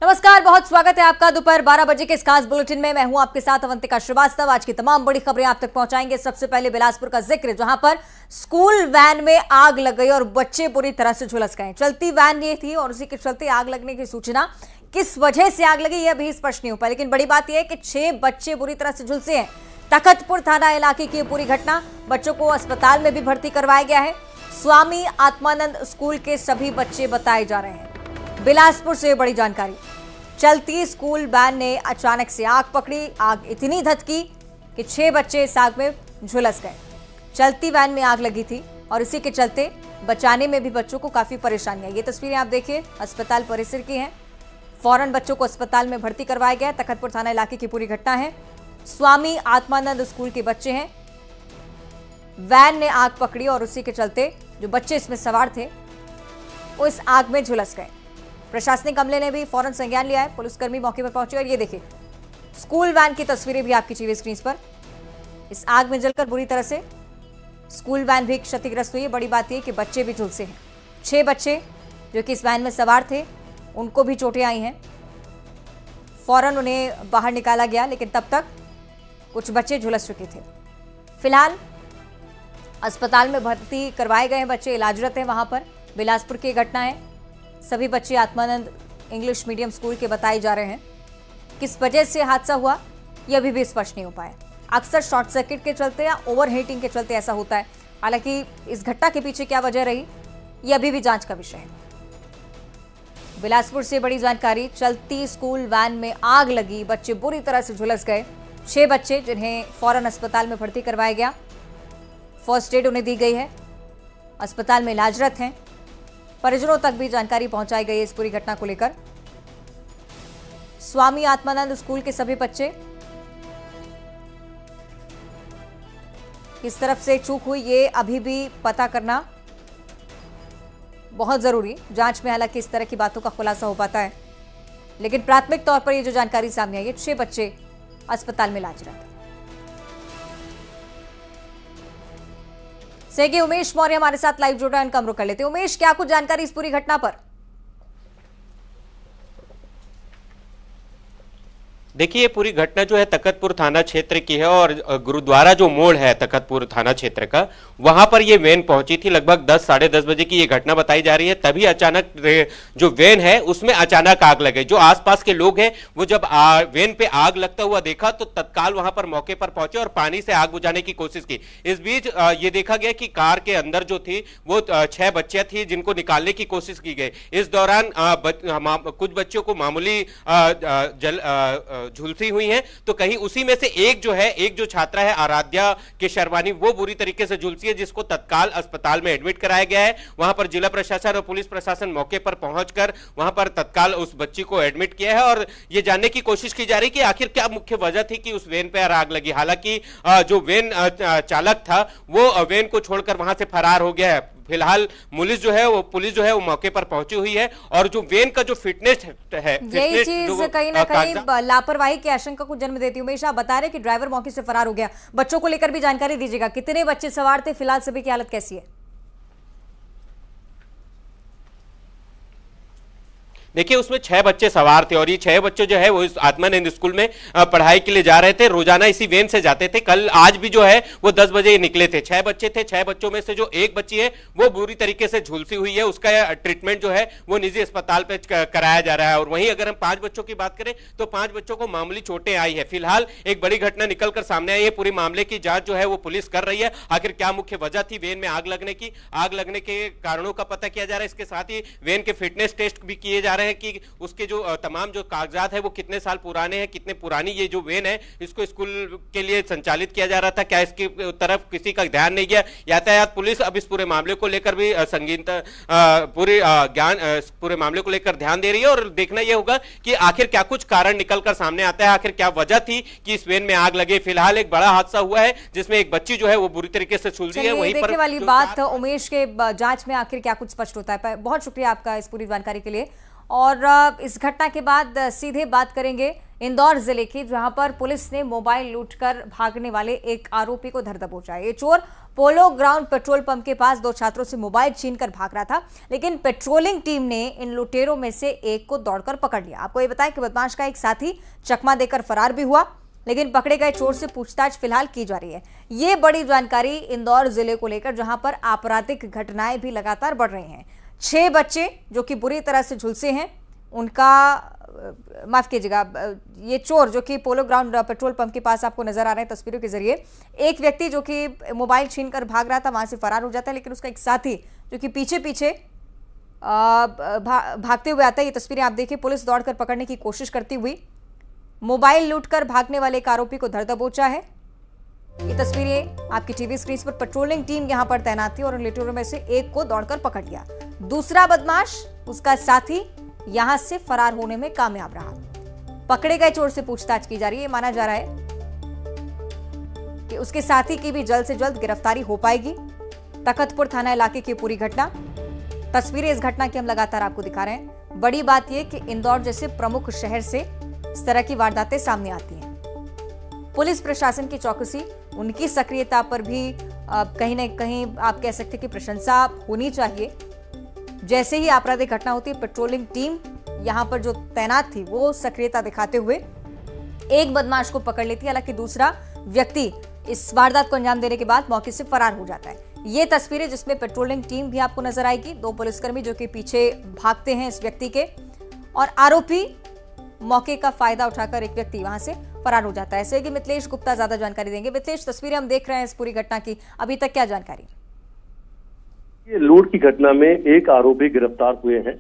नमस्कार, बहुत स्वागत है आपका दोपहर 12 बजे के इस खास बुलेटिन में। मैं हूं आपके साथ अवंतिका श्रीवास्तव। आज की तमाम बड़ी खबरें आप तक पहुंचाएंगे। सबसे पहले बिलासपुर का जिक्र, जहां पर स्कूल वैन में आग लग गई और बच्चे बुरी तरह से झुलस गए। चलती वैन ये थी और उसी के चलते आग लगने की सूचना। किस वजह से आग लगी यह भी स्पष्ट नहीं हो पाया, लेकिन बड़ी बात यह है कि 6 बच्चे बुरी तरह से झुलसे हैं। तखतपुर थाना इलाके की पूरी घटना। बच्चों को अस्पताल में भी भर्ती करवाया गया है। स्वामी आत्मानंद स्कूल के सभी बच्चे बताए जा रहे हैं। बिलासपुर से बड़ी जानकारी। चलती स्कूल वैन ने अचानक से आग पकड़ी। आग इतनी धधकी कि 6 बच्चे इस आग में झुलस गए। चलती वैन में आग लगी थी और इसी के चलते बचाने में भी बच्चों को काफी परेशानी आई। ये तस्वीरें आप देखिए, अस्पताल परिसर की हैं। फौरन बच्चों को अस्पताल में भर्ती करवाया गया। तखतपुर थाना इलाके की पूरी घटना है। स्वामी आत्मानंद स्कूल के बच्चे हैं। वैन ने आग पकड़ी और उसी के चलते जो बच्चे इसमें सवार थे वो इस आग में झुलस गए। प्रशासनिक अमले ने भी फौरन संज्ञान लिया है। पुलिसकर्मी मौके पर पहुंचे और ये देखिए स्कूल वैन की तस्वीरें भी आपकी टीवी स्क्रीन पर। इस आग में जलकर बुरी तरह से स्कूल वैन भी क्षतिग्रस्त हुई है। बड़ी बात यह कि बच्चे भी झुलसे हैं। 6 बच्चे जो कि इस वैन में सवार थे उनको भी चोटें आई हैं। फौरन उन्हें बाहर निकाला गया, लेकिन तब तक कुछ बच्चे झुलस चुके थे। फिलहाल अस्पताल में भर्ती करवाए गए हैं बच्चे, इलाजरत हैं वहां पर। बिलासपुर की घटना है। सभी बच्चे आत्मानंद इंग्लिश मीडियम स्कूल के बताए जा रहे हैं। किस वजह से हादसा हुआ यह अभी भी स्पष्ट नहीं हो पाया। अक्सर शॉर्ट सर्किट के चलते या ओवर हीटिंग के चलते ऐसा होता है। हालांकि इस घटना के पीछे क्या वजह रही यह अभी भी जांच का विषय है। बिलासपुर से बड़ी जानकारी। चलती स्कूल वैन में आग लगी, बच्चे बुरी तरह से झुलस गए। 6 बच्चे जिन्हें फौरन अस्पताल में भर्ती करवाया गया। फर्स्ट एड उन्हें दी गई है। अस्पताल में इलाजरत हैं। परिजनों तक भी जानकारी पहुंचाई गई है इस पूरी घटना को लेकर। स्वामी आत्मानंद स्कूल के सभी बच्चे, किस तरफ से चूक हुई ये अभी भी पता करना बहुत जरूरी। जांच में हालांकि इस तरह की बातों का खुलासा हो पाता है, लेकिन प्राथमिक तौर पर ये जो जानकारी सामने आई है 6 बच्चे अस्पताल में इलाजरत। सहयोगी उमेश मौर्य हमारे साथ लाइव जुड़ रहा है, इनका हम रुख कर लेते हैं। उमेश, क्या कुछ जानकारी इस पूरी घटना पर? देखिए, पूरी घटना जो है तखतपुर थाना क्षेत्र की है और गुरुद्वारा जो मोड़ है तखतपुर थाना क्षेत्र का, वहां पर ये वैन पहुंची थी। लगभग 10 साढ़े 10 बजे की ये घटना बताई जा रही है। तभी अचानक जो वैन है उसमें अचानक आग लग गई। जो आसपास के लोग हैं वो जब वैन पे आग लगता हुआ देखा तो तत्काल वहां पर मौके पर पहुंचे और पानी से आग बुझाने की कोशिश की। इस बीच ये देखा गया कि कार के अंदर जो थी वो 6 बच्चियां थी जिनको निकालने की कोशिश की गई। इस दौरान कुछ बच्चों को मामूली झुलसी हुई हैं, तो कहीं उसी में से एक जो छात्रा है आराध्या के शर्वानी, वो बुरी तरीके से झुलसी है, जिसको तत्काल अस्पताल में एडमिट कराया गया है। वहां पर जिला प्रशासन और पुलिस प्रशासन मौके पर पहुंचकर वहां पर तत्काल उस बच्ची को एडमिट किया है और ये जानने की कोशिश की जा रही है कि आखिर क्या मुख्य वजह थी कि उस वैन पर आग लगी। हालांकि जो वैन चालक था वो वैन को छोड़कर वहां से फरार हो गया है। फिलहाल पुलिस जो है वो मौके पर पहुंची हुई है और जो वैन का जो फिटनेस है, यही चीज कहीं ना कहीं लापरवाही की आशंका को जन्म देती है। उमेश, आप बता रहे कि ड्राइवर मौके से फरार हो गया। बच्चों को लेकर भी जानकारी दीजिएगा, कितने बच्चे सवार थे, फिलहाल सभी की हालत कैसी है? देखिए, उसमें 6 बच्चे सवार थे और ये 6 बच्चे जो है वो इस आत्मानंद स्कूल में पढ़ाई के लिए जा रहे थे। रोजाना इसी वैन से जाते थे। कल आज भी जो है वो 10 बजे निकले थे। 6 बच्चे थे। 6 बच्चों में से जो एक बच्ची है वो बुरी तरीके से झुलसी हुई है। उसका ट्रीटमेंट जो है वो निजी अस्पताल पे कराया जा रहा है। और वहीं अगर हम 5 बच्चों की बात करें तो 5 बच्चों को मामूली चोटें आई है। फिलहाल एक बड़ी घटना निकलकर सामने आई है। पूरे मामले की जांच जो है वो पुलिस कर रही है। आखिर क्या मुख्य वजह थी वैन में आग लगने की, आग लगने के कारणों का पता किया जा रहा है। इसके साथ ही वैन के फिटनेस टेस्ट भी किए जा रहे हैं कि उसके जो तमाम जो कागजात है वो कितने साल पुराने हैं, कितने पुरानी ये जो वैन है इसको स्कूल के लिए संचालित किया जा रहा था, क्या इसकी तरफ किसी का ध्यान नहीं गया। यातायात पुलिस अब इस पूरे मामले को लेकर भी संगीनता पूरे मामले को लेकर ध्यान दे रही है और देखना यह होगा कि आखिर क्या कुछ कारण निकलकर सामने आता है, आखिर क्या वजह थी कि इस वैन में आग लगे। फिलहाल एक बड़ा हादसा हुआ है जिसमें एक बच्ची जो है वो बुरी तरीके से सुलझी है। वहीं पर वाली बात उमेश के जांच में आखिर क्या कुछ स्पष्ट होता है। बहुत शुक्रिया आपका इस पूरी जानकारी के लिए। और इस घटना के बाद सीधे बात करेंगे इंदौर जिले की, जहां पर पुलिस ने मोबाइल लूटकर भागने वाले एक आरोपी को धर दबोचा। ये चोर पोलो ग्राउंड पेट्रोल पंप के पास 2 छात्रों से मोबाइल छीनकर भाग रहा था, लेकिन पेट्रोलिंग टीम ने इन लुटेरों में से एक को दौड़कर पकड़ लिया। आपको ये बताएं कि बदमाश का एक साथी चकमा देकर फरार भी हुआ, लेकिन पकड़े गए चोर से पूछताछ फिलहाल की जा रही है। ये बड़ी जानकारी इंदौर जिले को लेकर, जहां पर आपराधिक घटनाएं भी लगातार बढ़ रही हैं। 6 बच्चे जो कि बुरी तरह से झुलसे हैं, उनका माफ कीजिएगा, ये चोर जो कि पोलो ग्राउंड पेट्रोल पंप के पास आपको नजर आ रहे हैं तस्वीरों के जरिए। एक व्यक्ति जो कि मोबाइल छीनकर भाग रहा था, वहां से फरार हो जाता है, लेकिन उसका एक साथी जो कि पीछे पीछे भागते हुए आता है। ये तस्वीरें आप देखिए, पुलिस दौड़कर पकड़ने की कोशिश करती हुई मोबाइल लूटकर भागने वाले एक आरोपी को धर दबोचा है। ये तस्वीरें आपकी टीवी स्क्रीन पर। पेट्रोलिंग टीम यहां पर तैनात थी और उन लुटेरों में से एक को दौड़कर पकड़ लिया। दूसरा बदमाश, उसका साथी, यहां से फरार होने में कामयाब रहा। पकड़े गए चोर से पूछताछ की जा रही है। माना जा रहा है कि उसके साथी की भी जल्द से जल्द गिरफ्तारी हो पाएगी। तखतपुर थाना इलाके की पूरी घटना, तस्वीरें इस घटना की हम लगातार आपको दिखा रहे हैं। बड़ी बात यह कि इंदौर जैसे प्रमुख शहर से इस तरह की वारदातें सामने आती हैं। पुलिस प्रशासन की चौकसी, उनकी सक्रियता पर भी कहीं ना कहीं आप कह सकते हैं कि प्रशंसा होनी चाहिए। जैसे ही आपराधिक घटना होती है, पेट्रोलिंग टीम यहां पर जो तैनात थी वो सक्रियता दिखाते हुए एक बदमाश को पकड़ लेती है। हालांकि दूसरा व्यक्ति इस वारदात को अंजाम देने के बाद मौके से फरार हो जाता है। ये तस्वीरें जिसमें पेट्रोलिंग टीम भी आपको नजर आएगी, 2 पुलिसकर्मी जो कि पीछे भागते हैं इस व्यक्ति के, और आरोपी मौके का फायदा उठाकर एक व्यक्ति वहां से फरार हो जाता है। ऐसे कि मिथिलेश गुप्ता ज्यादा जानकारी देंगे। मिथिलेश, तस्वीरें हम देख रहे हैं इस पूरी घटना की, अभी तक क्या जानकारी? ये लूट की घटना में एक आरोपी गिरफ्तार हुए हैं।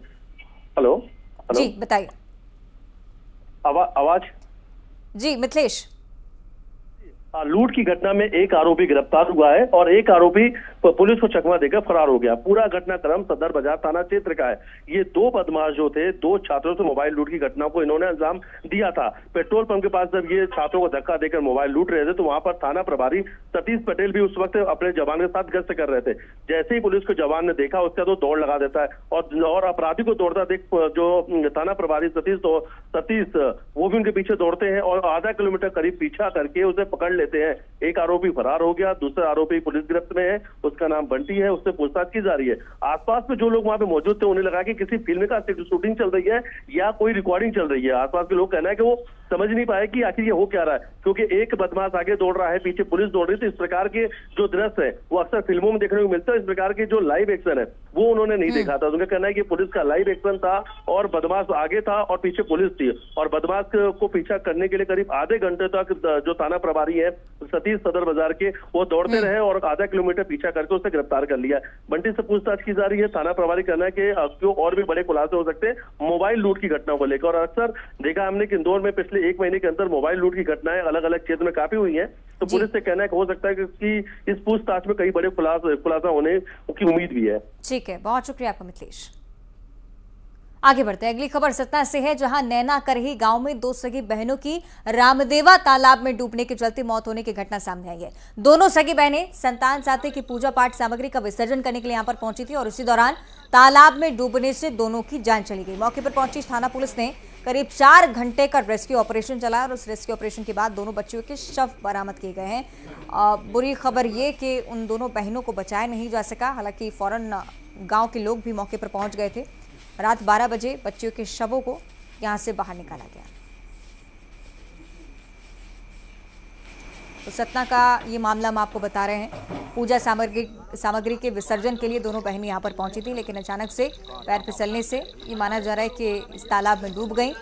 हेलो जी बताइए। आवाज जी मिथिलेश। लूट की घटना में एक आरोपी गिरफ्तार हुआ है और एक आरोपी पुलिस को चकमा देकर फरार हो गया। पूरा घटनाक्रम सदर बाजार थाना क्षेत्र का है। ये 2 बदमाश जो थे, 2 छात्रों से मोबाइल लूट की घटना को इन्होंने अंजाम दिया था। पेट्रोल पंप के पास जब ये छात्रों को धक्का देकर मोबाइल लूट रहे थे तो वहां पर थाना प्रभारी सतीश पटेल भी उस वक्त अपने जवान के साथ गश्त कर रहे थे। जैसे ही पुलिस को जवान ने देखा, उसका तो दौड़ लगा देता है और अपराधी को दौड़ता देख जो थाना प्रभारी सतीश वो भी उनके पीछे दौड़ते हैं और आधा किलोमीटर करीब पीछा करके उसे पकड़ लेते हैं। एक आरोपी फरार हो गया, दूसरा आरोपी पुलिस गिरफ्त में है, उसका नाम बंटी है, उससे पूछताछ की जा रही है। आसपास में जो लोग वहां पे मौजूद थे उन्हें लगा कि किसी फिल्म का शूटिंग चल रही है या कोई रिकॉर्डिंग चल रही है। आसपास के लोग कहना है कि वो समझ नहीं पाए कि आखिर ये हो क्या रहा है, क्योंकि एक बदमाश आगे दौड़ रहा है, पीछे पुलिस दौड़ रही थी। इस प्रकार के जो दृश्य है वो अक्सर फिल्मों में देखने को मिलता है। इस प्रकार के जो लाइव एक्शन है वो उन्होंने नहीं देखा था। उनका कहना है कि पुलिस का लाइव एक्शन था और बदमाश आगे था और पीछे पुलिस थी, और बदमाश को पीछा करने के लिए करीब आधे घंटे तक जो थाना प्रभारी है सतीश सदर बाजार के, वो दौड़ते रहे और आधा किलोमीटर पीछा करके उसे गिरफ्तार कर लिया। बंटी से पूछताछ की जा रही है। थाना प्रभारी कहना है कि क्यों और भी बड़े खुलासे हो सकते हैं मोबाइल लूट की घटना को लेकर। और अक्सर देखा हमने कि इंदौर में पिछले 1 महीने के अंदर मोबाइल लूट की घटनाएं अलग अलग क्षेत्र में काफी हुई हैं। तो पुलिस से कहना है कि हो सकता है कि इस पूछताछ में कई बड़े खुलासा होने की उम्मीद भी है। ठीक है, बहुत शुक्रिया आपका मिथिलेश। आगे बढ़ते हैं। अगली खबर सतना से है, जहां नैना करही गांव में 2 सगी बहनों की रामदेवा तालाब में डूबने के चलते मौत होने की घटना सामने आई है। दोनों सगी बहनें संतान साथी की पूजा पाठ सामग्री का विसर्जन करने के लिए यहां पर पहुंची थी और उसी दौरान तालाब में डूबने से दोनों की जान चली गई। मौके पर पहुंची थाना पुलिस ने करीब 4 घंटे का रेस्क्यू ऑपरेशन चलाया और उस रेस्क्यू ऑपरेशन के बाद दोनों बच्चियों के शव बरामद किए गए हैं। बुरी खबर ये कि उन दोनों बहनों को बचाया नहीं जा सका। हालांकि फौरन गांव के लोग भी मौके पर पहुंच गए थे। रात 12 बजे बच्चियों के शवों को यहां से बाहर निकाला गया। तो सतना का ये मामला हम आपको बता रहे हैं। पूजा सामग्री के विसर्जन के लिए दोनों बहनें यहां पर पहुंची थी, लेकिन अचानक से पैर फिसलने से ये माना जा रहा है कि इस तालाब में डूब गई।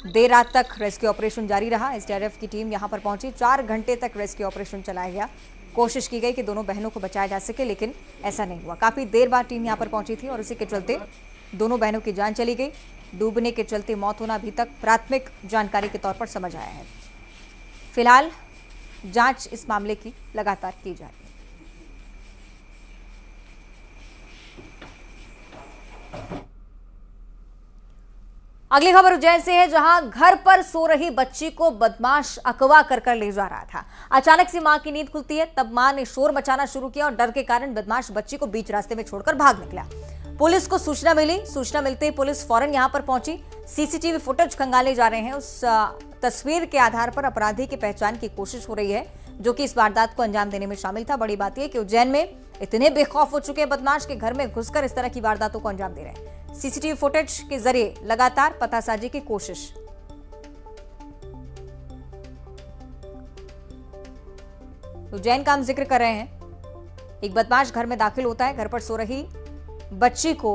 देर रात तक रेस्क्यू ऑपरेशन जारी रहा। एसडीआरएफ की टीम यहां पर पहुंची। 4 घंटे तक रेस्क्यू ऑपरेशन चलाया गया। कोशिश की गई कि दोनों बहनों को बचाया जा सके, लेकिन ऐसा नहीं हुआ। काफी देर बाद टीम यहां पर पहुंची थी और इसी के चलते दोनों बहनों की जान चली गई। डूबने के चलते मौत होना अभी तक प्राथमिक जानकारी के तौर पर समझ आया है। फिलहाल जांच इस मामले की लगातार की जा रही है। अगली खबर उज्जैन से है, जहां घर पर सो रही बच्ची को बदमाश अगवा कर ले जा रहा था। अचानक से मां की नींद खुलती है, तब मां ने शोर मचाना शुरू किया और डर के कारण बदमाश बच्ची को बीच रास्ते में छोड़कर भाग निकला। पुलिस को सूचना मिली, सूचना मिलते ही पुलिस फौरन यहां पर पहुंची। सीसीटीवी फुटेज खंगाले जा रहे हैं। उस तस्वीर के आधार पर अपराधी की पहचान की कोशिश हो रही है जो कि इस वारदात को अंजाम देने में शामिल था। बड़ी बात यह कि उज्जैन में इतने बेखौफ हो चुके हैं बदमाश के घर में घुसकर इस तरह की वारदातों को अंजाम दे रहे हैं। सीसीटीवी फुटेज के जरिए लगातार पतासाजी की कोशिश। उज्जैन का हम जिक्र कर रहे हैं। एक बदमाश घर में दाखिल होता है, घर पर सो रही बच्ची को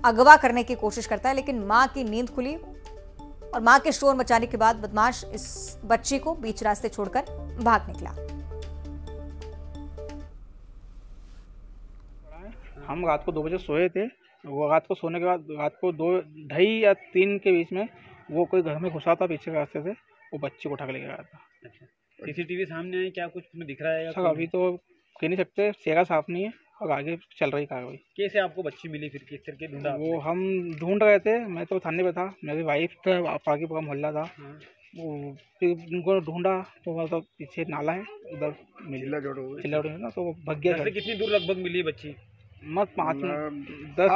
अगवा करने की कोशिश करता है, लेकिन मां की नींद खुली और मां के शोर मचाने के बाद बदमाश इस बच्ची को बीच रास्ते छोड़कर भाग निकला। हम रात को 2 बजे सोए थे। वो रात को सोने के बाद रात को 2:30 या 3 के बीच में वो कोई घर में घुसा था पीछे रास्ते से, वो बच्ची को उठा के ले गया था। सीसीटीवी सामने है, क्या कुछ में दिख रहा है? सर अभी तो कह नहीं सकते, चेहरा साफ नहीं है और आगे चल रही कार्रवाई। कैसे आपको बच्ची मिली, फिर किस तरह के ढूंढा? वो हम ढूंढ रहे थे, मैं तो थाने पे था, मेरी वाइफ था, पाकी पूरा मोहल्ला था। वो फिर उनको ढूंढा तो वहाँ तो पीछे नाला है, उधर चिल्ला जोड़ ना, तो वो भग गया। कितनी दूर लगभग मिली बच्ची? मत 5-10।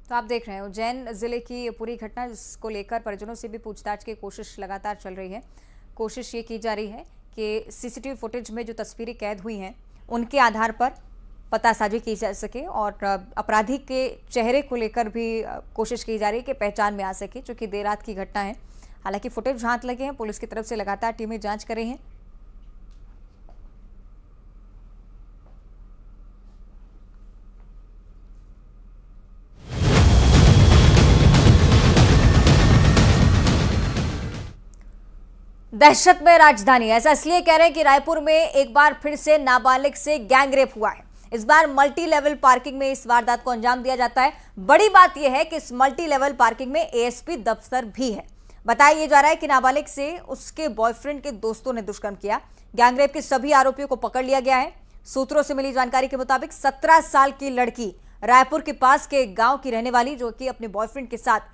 तो आप देख रहे हैं उज्जैन जिले की पूरी घटना, जिसको लेकर परिजनों से भी पूछताछ की कोशिश लगातार चल रही है। कोशिश ये की जा रही है कि सीसीटीवी फुटेज में जो तस्वीरें कैद हुई हैं उनके आधार पर पतासाजी की जा सके और अपराधी के चेहरे को लेकर भी कोशिश की जा रही है कि पहचान में आ सके, क्योंकि देर रात की घटना है। हालांकि फुटेज हाथ लगे हैं, पुलिस की तरफ से लगातार टीमें जांच कर रही हैं। दहशत में राजधानी, ऐसा इसलिए कह रहे हैं कि रायपुर में एक बार फिर से नाबालिग से गैंगरेप हुआ है। इस बार मल्टी लेवल पार्किंग में इस वारदात को अंजाम दिया जाता है। बड़ी बात यह है कि इस मल्टी लेवल पार्किंग में एएसपी दफ्तर भी है। बताया जा रहा है कि नाबालिग से उसके बॉयफ्रेंड के दोस्तों ने दुष्कर्म किया। गैंगरेप के सभी आरोपियों को पकड़ लिया गया है। सूत्रों से मिली जानकारी के मुताबिक 17 साल की लड़की रायपुर के पास के एक गांव की रहने वाली, जो कि अपने बॉयफ्रेंड के साथ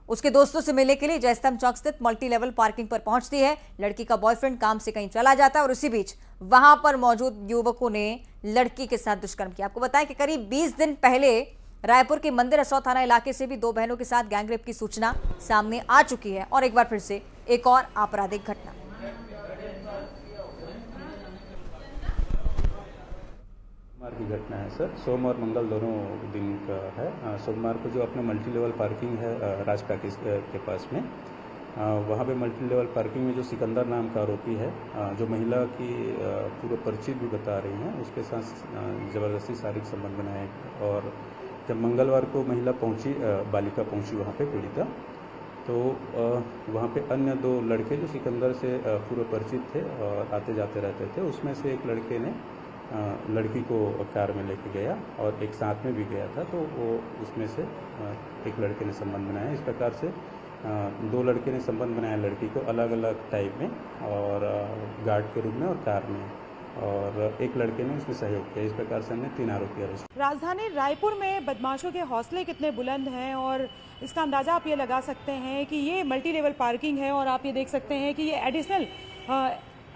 उसके दोस्तों से मिलने के लिए जयस्तंभ चौक स्थित मल्टी लेवल पार्किंग पर पहुंचती है। लड़की का बॉयफ्रेंड काम से कहीं चला जाता है और उसी बीच वहां पर मौजूद युवकों ने लड़की के साथ दुष्कर्म किया। आपको बताएं कि करीब 20 दिन पहले रायपुर के मंदिर हसौद थाना इलाके से भी 2 बहनों के साथ गैंगरेप की सूचना सामने आ चुकी है और एक बार फिर से एक और आपराधिक घटना। सोमवार की घटना है सर, सोम और मंगल दोनों दिन का है। सोमवार को जो अपना मल्टी लेवल पार्किंग है राज पैकेज के पास में, वहाँ पे मल्टी लेवल पार्किंग में जो सिकंदर नाम का आरोपी है, जो महिला की पूरा परिचित भी बता रही हैं, उसके साथ ज़बरदस्ती शारीरिक संबंध बनाए। और जब मंगलवार को महिला पहुँची, बालिका पहुँची वहाँ पे पीड़िता, तो वहाँ पे अन्य 2 लड़के जो सिकंदर से पूर्व परिचित थे और आते जाते रहते थे, उसमें से एक लड़के ने लड़की को कार में लेके गया और एक साथ में भी गया था, तो वो उसमें से एक लड़के ने संबंध बनाया। इस प्रकार से 2 लड़के ने संबंध बनाया लड़की को अलग अलग टाइप में और गार्ड के रूप में और कार में, और एक लड़के ने उसमें सहयोग किया। इस प्रकार से हमने 3 आरोपी अरेस्ट। राजधानी रायपुर में बदमाशों के हौसले कितने बुलंद हैं और इसका अंदाजा आप ये लगा सकते हैं कि ये मल्टी लेवल पार्किंग है और आप ये देख सकते हैं कि ये एडिशनल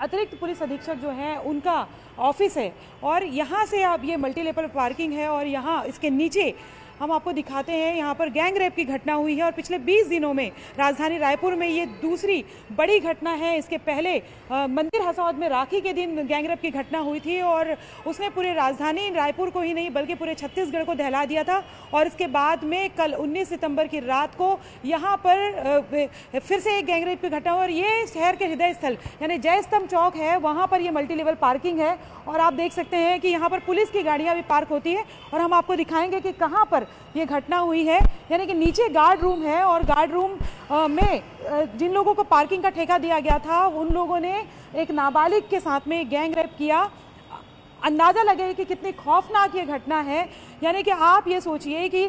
अतिरिक्त पुलिस अधीक्षक जो हैं उनका ऑफिस है और यहाँ से अब ये मल्टी लेवल पार्किंग है और यहाँ इसके नीचे हम आपको दिखाते हैं, यहाँ पर गैंग रेप की घटना हुई है और पिछले 20 दिनों में राजधानी रायपुर में ये दूसरी बड़ी घटना है। इसके पहले मंदिर हसौद में राखी के दिन गैंग रेप की घटना हुई थी और उसने पूरे राजधानी रायपुर को ही नहीं बल्कि पूरे छत्तीसगढ़ को दहला दिया था। और इसके बाद में कल 19 सितंबर की रात को यहाँ पर फिर से एक गैंग रेप की घटना और ये शहर के हृदय स्थल यानी जयस्तंभ चौक है, वहाँ पर ये मल्टी लेवल पार्किंग है और आप देख सकते हैं कि यहाँ पर पुलिस की गाड़ियाँ भी पार्क होती है और हम आपको दिखाएंगे कि कहाँ पर ये घटना हुई है। यानी कि नीचे गार्ड रूम है और गार्ड रूम में जिन लोगों को पार्किंग का ठेका दिया गया था उन लोगों ने एक नाबालिग के साथ में गैंग रेप किया। अंदाजा लगे कि कितनी खौफनाक ये घटना है। यानी कि आप ये सोचिए कि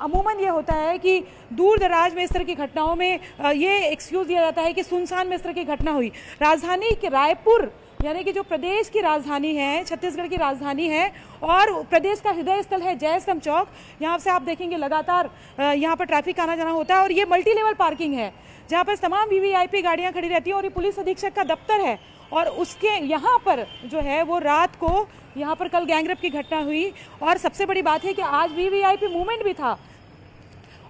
अमूमन ये होता है कि दूर दराज में इस तरह की घटनाओं में ये एक्सक्यूज दिया जाता है कि सुनसान में इस तरह की घटना हुई। राजधानी के रायपुर यानी कि जो प्रदेश की राजधानी है, छत्तीसगढ़ की राजधानी है और प्रदेश का हृदय स्थल है जयस्तंभ चौक। यहाँ से आप देखेंगे लगातार यहाँ पर ट्रैफिक आना जाना होता है और ये मल्टी लेवल पार्किंग है जहाँ पर तमाम वीवीआईपी गाड़ियाँ खड़ी रहती हैं और ये पुलिस अधीक्षक का दफ्तर है और उसके यहाँ पर जो है वो रात को यहाँ पर कल गैंगरेप की घटना हुई। और सबसे बड़ी बात है कि आज वीवीआईपी मूवमेंट भी था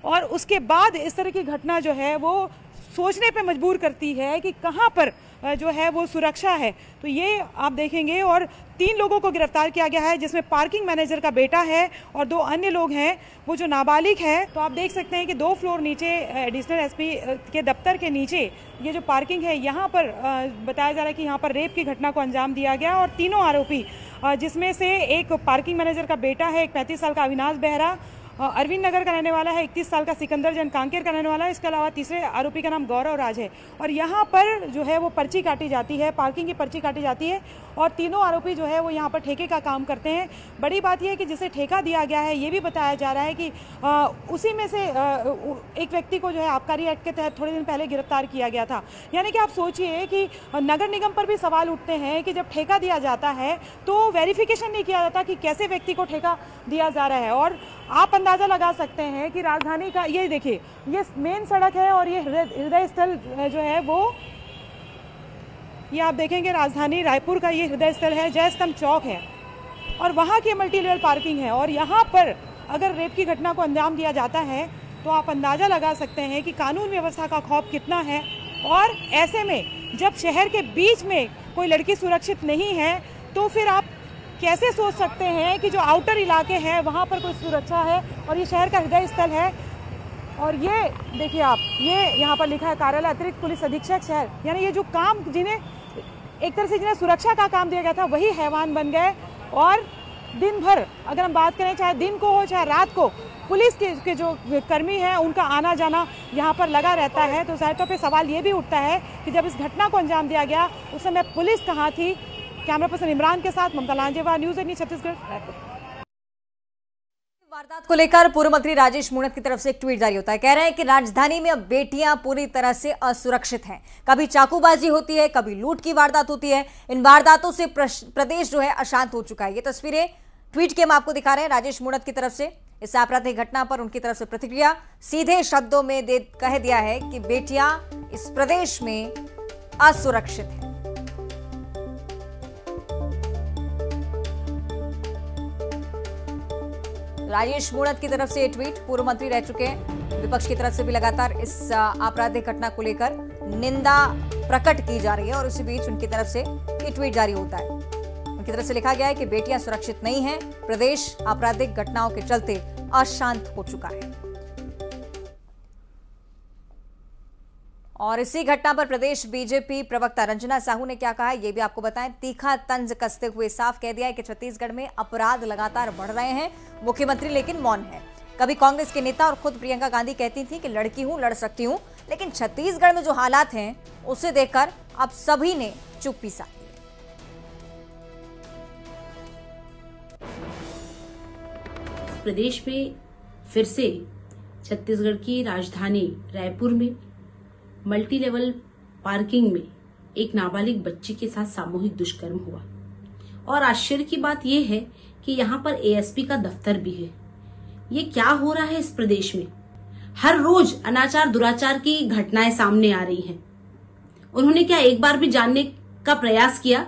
और उसके बाद इस तरह की घटना जो है वो सोचने पे मजबूर करती है कि कहाँ पर जो है वो सुरक्षा है। तो ये आप देखेंगे। और 3 लोगों को गिरफ्तार किया गया है, जिसमें पार्किंग मैनेजर का बेटा है और 2 अन्य लोग हैं, वो जो नाबालिग है। तो आप देख सकते हैं कि 2 फ्लोर नीचे एडिशनल एसपी के दफ्तर के नीचे ये जो पार्किंग है, यहाँ पर बताया जा रहा है कि यहाँ पर रेप की घटना को अंजाम दिया गया। और तीनों आरोपी, जिसमें से एक पार्किंग मैनेजर का बेटा है, एक 35 साल का अविनाश बेहरा, अरविंद नगर का रहने वाला है, 31 साल का सिकंदर जैन कांकेर का रहने वाला है। इसके अलावा तीसरे आरोपी का नाम गौरव राज है। और यहाँ पर जो है वो पर्ची काटी जाती है, पार्किंग की पर्ची काटी जाती है। और तीनों आरोपी जो है वो यहाँ पर ठेके का काम करते हैं। बड़ी बात यह है कि जिसे ठेका दिया गया है, ये भी बताया जा रहा है कि उसी में से एक व्यक्ति को जो है आबकारी एक्ट के तहत थोड़े दिन पहले गिरफ्तार किया गया था। यानी कि आप सोचिए कि नगर निगम पर भी सवाल उठते हैं कि जब ठेका दिया जाता है तो वेरिफिकेशन नहीं किया जाता कि कैसे व्यक्ति को ठेका दिया जा रहा है। और आप अंदाजा लगा सकते हैं कि राजधानी का ये देखिए, ये मेन सड़क है और ये हृदय स्थल जो है वो, ये आप देखेंगे राजधानी रायपुर का ये हृदय स्थल है, जय स्तंभ चौक है और वहाँ की मल्टी लेवल पार्किंग है। और यहाँ पर अगर रेप की घटना को अंजाम दिया जाता है तो आप अंदाजा लगा सकते हैं कि कानून व्यवस्था का खौफ कितना है। और ऐसे में जब शहर के बीच में कोई लड़की सुरक्षित नहीं है तो फिर आप कैसे सोच सकते हैं कि जो आउटर इलाके हैं वहाँ पर कोई सुरक्षा है। और ये शहर का हृदय स्थल है। और ये देखिए आप, ये यहाँ पर लिखा है कार्यालय अतिरिक्त पुलिस अधीक्षक शहर। यानी ये जो काम, जिन्हें एक तरह से जिन्हें सुरक्षा का काम दिया गया था, वही हैवान बन गए। और दिन भर अगर हम बात करें, चाहे दिन को हो चाहे रात को, पुलिस के जो कर्मी हैं उनका आना जाना यहाँ पर लगा रहता है। तो जाहिर तौर पर सवाल ये भी उठता है कि जब इस घटना को अंजाम दिया गया उस समय पुलिस कहाँ थी। कैमरा पर्सन इमरान के साथ ममता लांजेवार, न्यूज़ 18 छत्तीसगढ़, रायपुर। वारदात को लेकर पूर्व मंत्री राजेश मूणत की तरफ से एक ट्वीट जारी होता है। कह रहे हैं कि राजधानी में अब बेटियां पूरी तरह से असुरक्षित हैं। कभी चाकूबाजी होती है, कभी लूट की वारदात होती है। इन वारदातों से प्रदेश जो है अशांत हो चुका है। ये तस्वीरें ट्वीट के हम आपको दिखा रहे हैं राजेश मूणत की तरफ से। इस आपराधिक घटना पर उनकी तरफ से प्रतिक्रिया, सीधे शब्दों में कह दिया है कि बेटियां इस प्रदेश में असुरक्षित हैं। राजेश मूणत की तरफ से ये ट्वीट, पूर्व मंत्री रह चुके हैं। विपक्ष की तरफ से भी लगातार इस आपराधिक घटना को लेकर निंदा प्रकट की जा रही है और उसी बीच उनकी तरफ से ये ट्वीट जारी होता है। उनकी तरफ से लिखा गया है कि बेटियां सुरक्षित नहीं हैं, प्रदेश आपराधिक घटनाओं के चलते अशांत हो चुका है। और इसी घटना पर प्रदेश बीजेपी प्रवक्ता रंजना साहू ने क्या कहा है ये भी आपको बताएं। तीखा तंज कसते हुए साफ कह दिया है कि छत्तीसगढ़ में अपराध लगातार बढ़ रहे हैं, मुख्यमंत्री लेकिन मौन है। कभी कांग्रेस के नेता और खुद प्रियंका गांधी कहती थी कि लड़की हूं, लड़ सकती हूं, लेकिन छत्तीसगढ़ में जो हालात हैं उसे देखकर अब सभी ने चुप्पी साधी है। प्रदेश में फिर से छत्तीसगढ़ की राजधानी रायपुर में मल्टी लेवल पार्किंग में एक नाबालिग बच्ची के साथ सामूहिक दुष्कर्म हुआ। और आश्चर्य की बात यह है कि यहाँ पर एएसपी का दफ्तर भी है। ये क्या हो रहा है इस प्रदेश में? हर रोज अनाचार दुराचार की घटनाएं सामने आ रही हैं। उन्होंने क्या एक बार भी जानने का प्रयास किया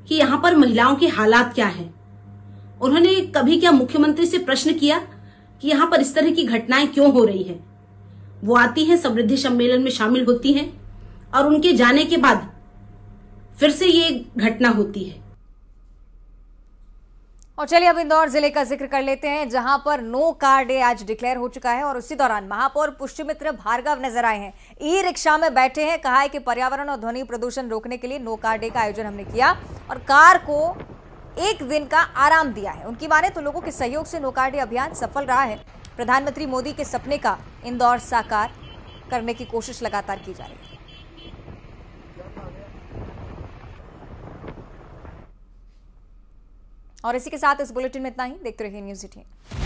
कि यहाँ पर महिलाओं के हालात क्या है? उन्होंने कभी क्या मुख्यमंत्री से प्रश्न किया कि यहाँ पर इस तरह की घटनाएं क्यों हो रही है? वो आती हैं, समृद्धि सम्मेलन में शामिल होती हैं और उनके जाने के बाद फिर से ये घटना होती है। और चलिए अब इंदौर जिले का जिक्र कर लेते हैं, जहां पर नो कार डे आज डिक्लेयर हो चुका है और उसी दौरान महापौर पुष्यमित्र भार्गव नजर आए हैं। ई रिक्शा में बैठे हैं, कहा है कि पर्यावरण और ध्वनि प्रदूषण रोकने के लिए नो कार डे का आयोजन हमने किया और कार को एक दिन का आराम दिया है। उनकी माने तो लोगों के सहयोग से नो कार डे अभियान सफल रहा है। प्रधानमंत्री मोदी के सपने का इंदौर साकार करने की कोशिश लगातार की जा रही है। और इसी के साथ इस बुलेटिन में इतना ही। देखते रहिए न्यूज़ 18।